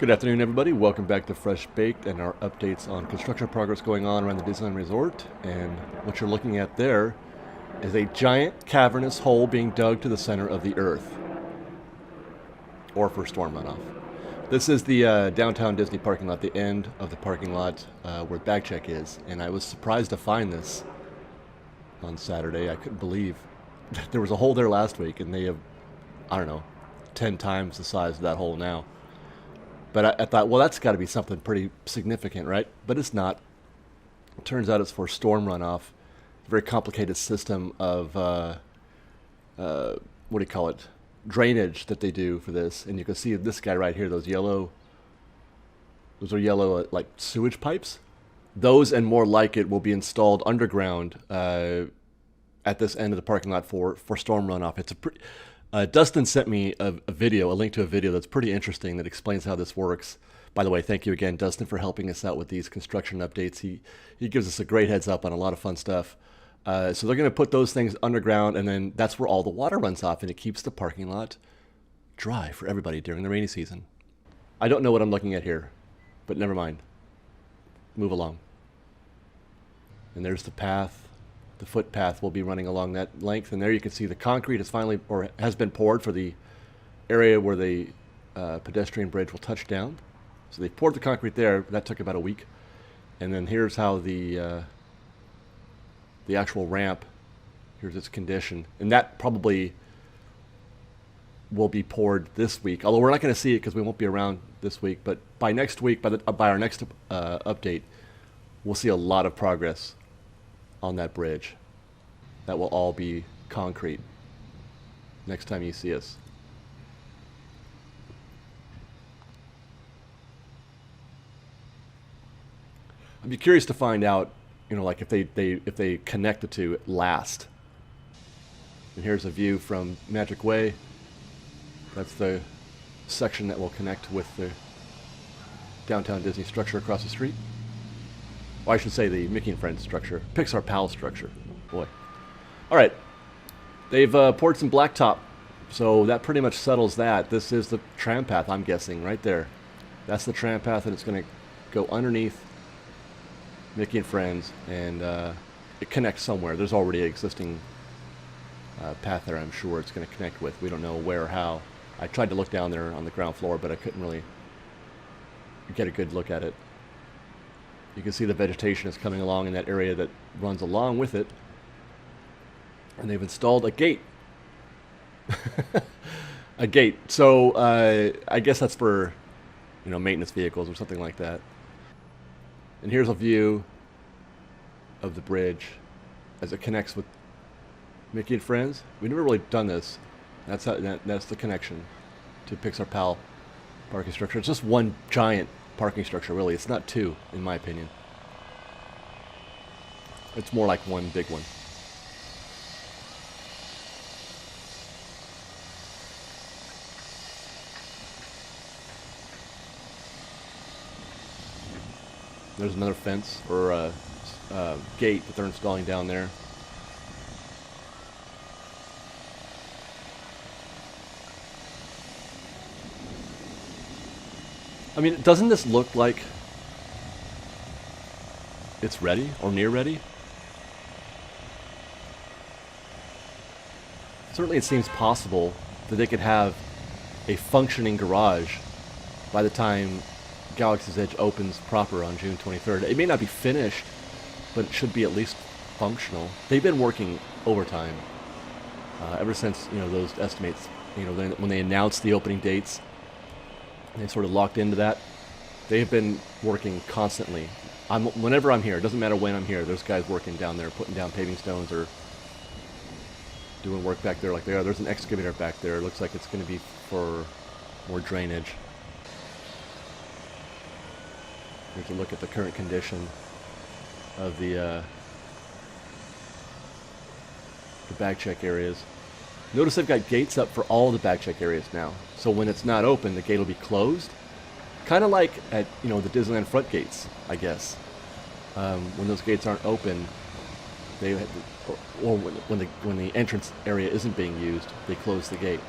Good afternoon, everybody. Welcome back to Fresh Baked and our updates on construction progress going on around the Disneyland Resort. And what you're looking at there is a giant cavernous hole being dug to the center of the Earth, or for storm runoff. This is the downtown Disney parking lot, the end of the parking lot where the bag check is. And I was surprised to find this on Saturday. I couldn't believe there was a hole there last week, and they have, I don't know, 10 times the size of that hole now. But I thought, well, that's got to be something pretty significant, right? But it's not. It turns out it's for storm runoff. A very complicated system of, what do you call it, drainage that they do for this. And you can see this guy right here, those are yellow like sewage pipes. Those and more like it will be installed underground at this end of the parking lot for storm runoff. It's a pretty... Dustin sent me a link to a video that's pretty interesting that explains how this works. By the way, thank you again, Dustin, for helping us out with these construction updates. He gives us a great heads up on a lot of fun stuff. So they're going to put those things underground, and then that's where all the water runs off, and it keeps the parking lot dry for everybody during the rainy season. I don't know what I'm looking at here, but never mind. Move along. And there's the path. The footpath will be running along that length, and there you can see the concrete is finally, or has been poured for the area where the pedestrian bridge will touch down. So they poured the concrete there. That took about a week, and then here's how the actual ramp. Here's its condition, and that probably will be poured this week. Although we're not going to see it because we won't be around this week. But by next week, by our next update, we'll see a lot of progress on that bridge. That will all be concrete next time you see us. I'd be curious to find out, like if they connect the two at last. And here's a view from Magic Way. That's the section that will connect with the downtown Disney structure across the street. Well, I should say the Mickey and Friends structure. Pixar Pals structure. Boy. All right. They've poured some blacktop, so that pretty much settles that. This is the tram path, I'm guessing, right there. That's the tram path, and it's going to go underneath Mickey and Friends, and it connects somewhere. There's already an existing path there, I'm sure it's going to connect with. We don't know where or how. I tried to look down there on the ground floor, but I couldn't really get a good look at it. You can see the vegetation is coming along in that area that runs along with it. And they've installed a gate. A gate. So I guess that's for, maintenance vehicles or something like that. And here's a view of the bridge as it connects with Mickey and Friends. We've never really done this. That's the connection to Pixar Pal parking structure. It's just one giant parking structure, really. It's not two, in my opinion. It's more like one big one. There's another fence or a gate that they're installing down there. I mean, doesn't this look like it's ready or near ready? Certainly it seems possible that they could have a functioning garage by the time Galaxy's Edge opens proper on June 23rd. It may not be finished, but it should be at least functional. They've been working overtime ever since, those estimates, when they announced the opening dates. They sort of locked into that. They've been working constantly. Whenever I'm here, it doesn't matter when I'm here, there's guys working down there, putting down paving stones or doing work back there like they are. There's an excavator back there. It looks like it's going to be for more drainage. Here's a look at the current condition of the bag check areas. Notice they've got gates up for all the bag check areas now. So when it's not open, the gate will be closed. Kind of like at, the Disneyland front gates, I guess. When those gates aren't open, or when the entrance area isn't being used, they close the gate.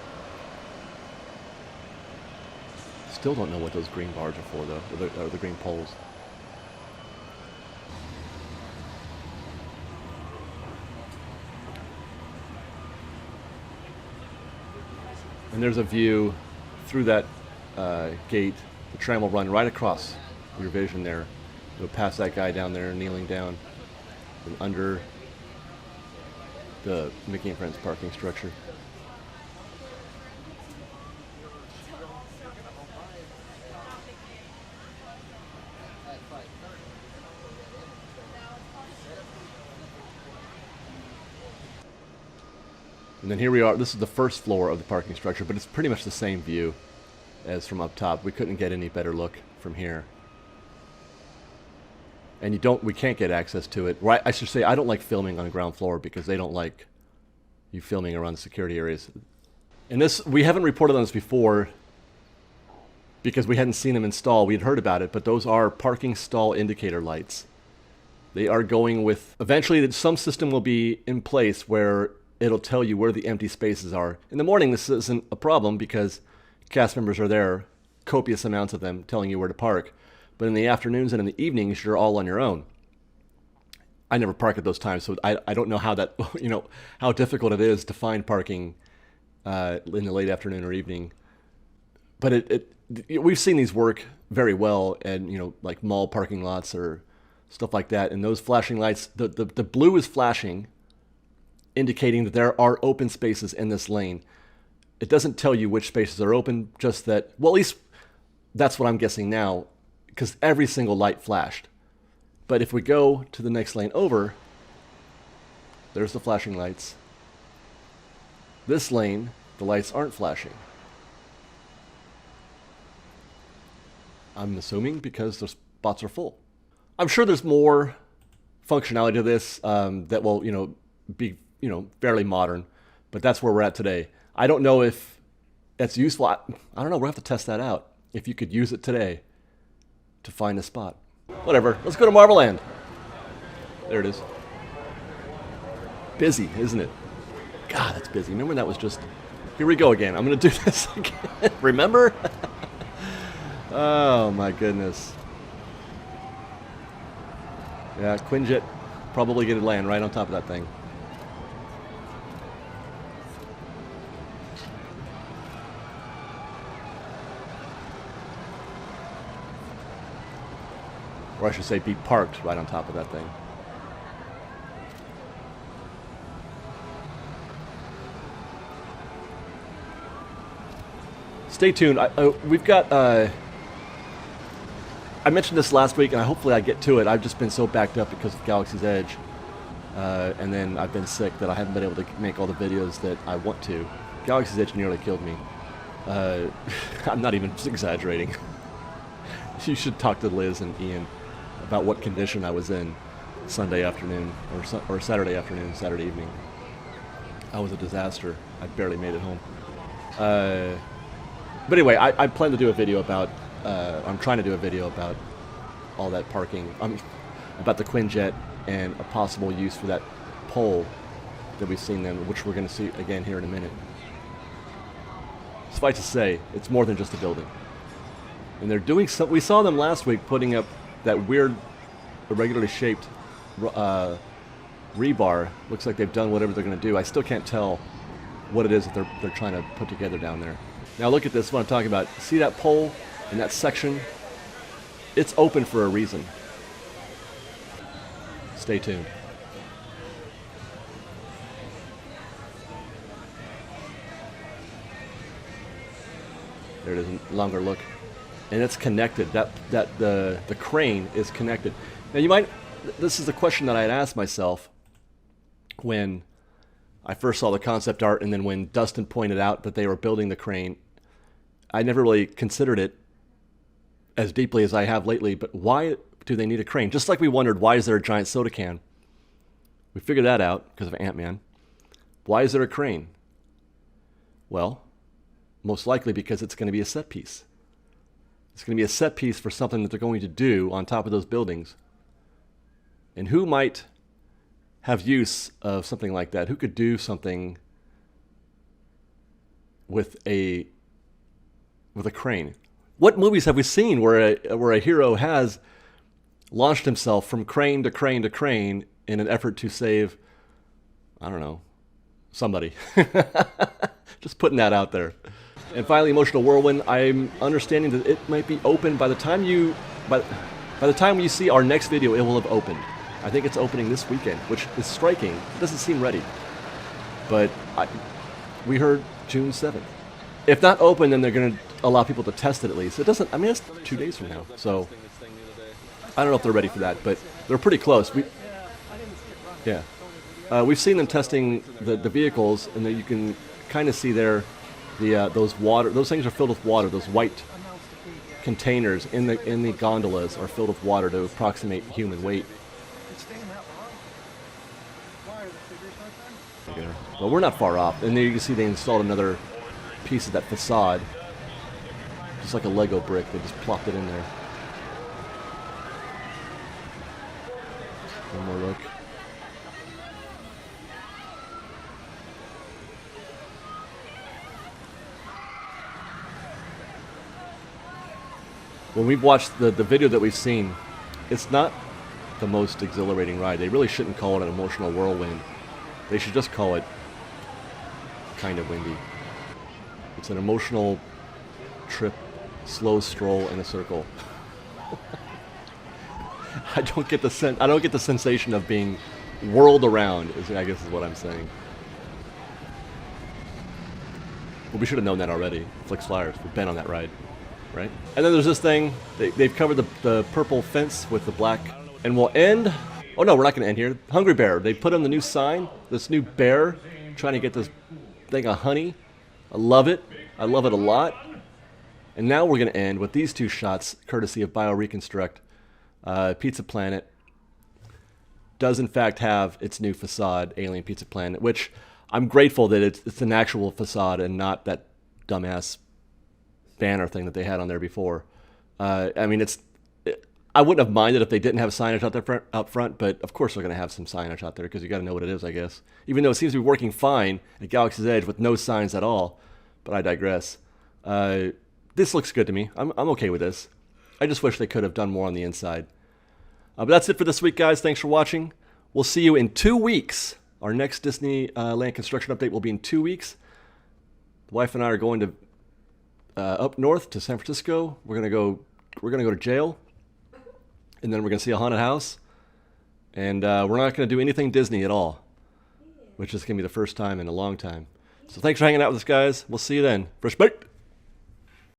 still don't know what those green bars are for, though, or the green poles. And there's a view through that gate. The tram will run right across your vision there. It'll pass that guy down there kneeling down and under the Mickey and Friends parking structure. And then here we are. This is the first floor of the parking structure, but it's pretty much the same view as from up top. We couldn't get any better look from here. And we can't get access to it. Right, I should say I don't like filming on the ground floor because they don't like you filming around the security areas. And this, we haven't reported on this before because we hadn't seen them install. We had heard about it, but those are parking stall indicator lights. They are going with, eventually some system will be in place where it'll tell you where the empty spaces are. In the morning, this isn't a problem because cast members are there, copious amounts of them, telling you where to park. But in the afternoons and in the evenings, you're all on your own. I never park at those times, so I don't know how that, how difficult it is to find parking in the late afternoon or evening. But we've seen these work very well, and like mall parking lots or stuff like that. And those flashing lights, the blue is flashing, indicating that there are open spaces in this lane. It doesn't tell you which spaces are open, just that, well, at least that's what I'm guessing now, because every single light flashed. But if we go to the next lane over, there's the flashing lights. This lane, the lights aren't flashing. I'm assuming because the spots are full. I'm sure there's more functionality to this that will, be fairly modern, but that's where we're at today. I don't know if that's useful. I don't know. We'll have to test that out. If you could use it today to find a spot. Whatever. Let's go to Marvel Land. There it is. Busy, isn't it? God, that's busy. Remember that was just... Here we go again. I'm going to do this again. Remember? Oh, my goodness. Yeah, Quinjet probably going to land right on top of that thing. Or I should say be parked right on top of that thing. Stay tuned. We've got... I mentioned this last week, and hopefully I get to it. I've just been so backed up because of Galaxy's Edge. And then I've been sick that I haven't been able to make all the videos that I want to. Galaxy's Edge nearly killed me. I'm not even exaggerating. You should talk to Liz and Ian about what condition I was in Sunday afternoon or Saturday afternoon, Saturday evening. I was a disaster. I barely made it home. But anyway, I plan to do a video about, I'm trying to do a video about all that parking, about the Quinjet and a possible use for that pole that we've seen them, which we're going to see again here in a minute. Suffice to say, it's more than just a building. And they're doing some, we saw them last week putting up that weird, irregularly shaped rebar. Looks like they've done whatever they're going to do. I still can't tell what it is that they're trying to put together down there. Now look at this, what I'm talking about. See that pole in that section? It's open for a reason. Stay tuned. There it is, a longer look. And it's connected. The crane is connected. Now you might, this is a question that I had asked myself when I first saw the concept art, and then when Dustin pointed out that they were building the crane. I never really considered it as deeply as I have lately, but why do they need a crane? Just like we wondered, why is there a giant soda can? We figured that out because of Ant-Man. Why is there a crane? Well, most likely because it's going to be a set piece. It's going to be a set piece for something that they're going to do on top of those buildings. And who might have use of something like that? Who could do something with a crane? What movies have we seen where a hero has launched himself from crane to crane to crane in an effort to save, I don't know, somebody? Just putting that out there. And finally, Emotional Whirlwind. I'm understanding that it might be open by the time by the time you see our next video, it will have opened. I think it's opening this weekend, which is striking. It doesn't seem ready, but we heard June 7th. If not open, then they're going to allow people to test it at least. It doesn't. I mean, it's 2 days from now, so I don't know if they're ready for that, but they're pretty close. We've seen them testing the vehicles, and then you can kind of see there those things are filled with water. Those white containers in the gondolas are filled with water to approximate human weight. Well, we're not far off, and there you can see they installed another piece of that facade, just like a Lego brick. They just plopped it in there. One more look. When we've watched the video that we've seen, it's not the most exhilarating ride. They really shouldn't call it an emotional whirlwind. They should just call it kind of windy. It's an emotional trip, slow stroll in a circle. I don't get the sensation of being whirled around, I guess is what I'm saying. Well, we should have known that already. Flix Flyers, we've been on that ride, right? And then there's this thing. They've covered the purple fence with the black. And we'll end. Oh no, we're not going to end here. Hungry Bear. They put on the new sign. This new bear trying to get this thing of honey. I love it. I love it a lot. And now we're going to end with these two shots, courtesy of BioReconstruct. Pizza Planet does in fact have its new facade, Alien Pizza Planet, which I'm grateful that it's an actual facade and not that dumbass banner thing that they had on there before. I mean, I wouldn't have minded if they didn't have signage out front, but of course they're going to have some signage out there because you got to know what it is, I guess. Even though it seems to be working fine at Galaxy's Edge with no signs at all, but I digress. This looks good to me. I'm okay with this. I just wish they could have done more on the inside. But that's it for this week, guys. Thanks for watching. We'll see you in 2 weeks. Our next Disneyland construction update will be in 2 weeks. The wife and I are going to up north to San Francisco. We're gonna go to jail, and then we're gonna see a haunted house. And we're not gonna do anything Disney at all, which is gonna be the first time in a long time. So thanks for hanging out with us, guys. We'll see you then. Respect.